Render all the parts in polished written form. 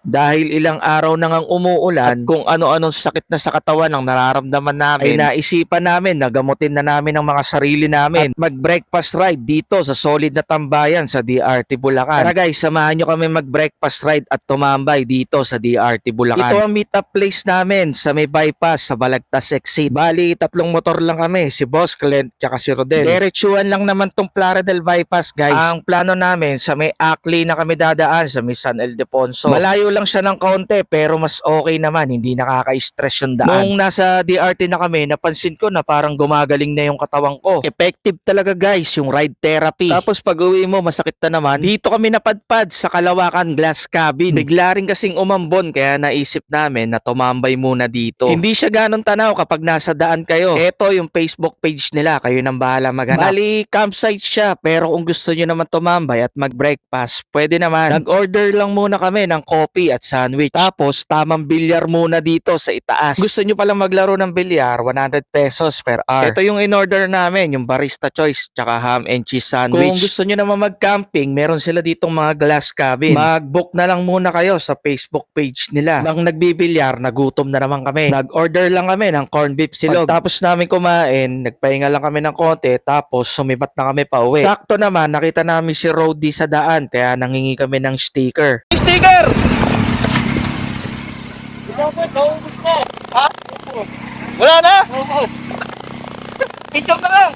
Dahil ilang araw na ngang umuulan at kung ano-anong sakit na sa katawan ang nararamdaman namin, ay naisipan namin na gamutin na namin ang mga sarili namin at mag-breakfast ride dito sa solid na tambayan sa DRT Bulacan. Tara guys, samahan nyo kami mag-breakfast ride at tumambay dito sa DRT Bulacan. Ito ang meet up place namin sa may bypass sa Balagtas Exit. Bali, tatlong motor lang kami, si Boss Clint tsaka si Rodel. Diretsuhan lang naman tong Plaridel bypass guys. Ang plano namin sa may Ackley na kami dadaan sa may San Ildefonso. Malayo lang siya ng kaunti pero mas okay naman, hindi nakaka-stress yung daan. Nung nasa DRT na kami, napansin ko na parang gumagaling na yung katawan ko. Effective talaga guys yung ride therapy. Tapos pag uwi mo masakit na naman, dito kami napadpad sa Kalawakan Glass Cabin. Bigla rin kasing umambon kaya naisip namin na tumambay muna dito. Hindi siya ganun tanaw kapag nasa daan kayo. Ito yung Facebook page nila, kayo nang bahala maghanap. Bali, campsite siya pero kung gusto nyo naman tumambay at mag-breakfast, pwede naman. Nag-order lang muna kami ng coffee at sandwich. Tapos tamang bilyar muna dito sa itaas. Gusto nyo palang maglaro ng bilyar, 100 pesos per hour. Ito yung in-order namin, yung barista choice tsaka ham and cheese sandwich. Kung gusto nyo naman mag-camping, meron sila ditong mga glass cabin. Mag-book na lang muna kayo sa Facebook page nila. Nang nagbibilyar, nagutom na naman kami. Nag-order lang kami ng corned beef silog. Tapos namin kumain, nagpahinga lang kami ng konti, tapos sumibat na kami pa uwi. Sakto naman, nakita namin si Rody sa daan, kaya nangingi kami ng sticker. Sticker! Naubos na. Ha? Wala na? Naubos. Picture na lang.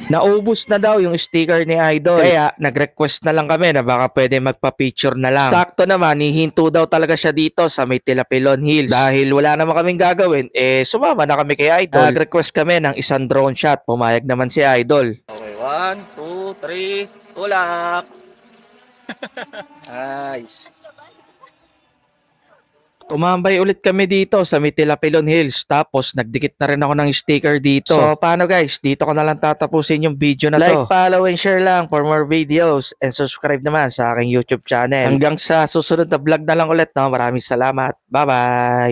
Naubos na daw yung sticker ni Idol. Kaya nag-request na lang kami na baka pwede magpa-picture na lang. Sakto naman, hihinto daw talaga siya dito sa may Tilapilon Hills. Dahil wala naman kaming gagawin, sumama na kami kay Idol. Nag-request kami ng isang drone shot. Pumayag naman si Idol. Okay, 1, 2, 3. Tulak. Nice. Tumambay ulit kami dito sa may Tilapilon Hills, tapos nagdikit na rin ako ng sticker dito. So paano guys, dito ko na lang tatapusin yung video na to. Like, follow, and share lang for more videos, and subscribe naman sa aking YouTube channel. Hanggang sa susunod na vlog na lang ulit, no? Maraming salamat. Bye bye!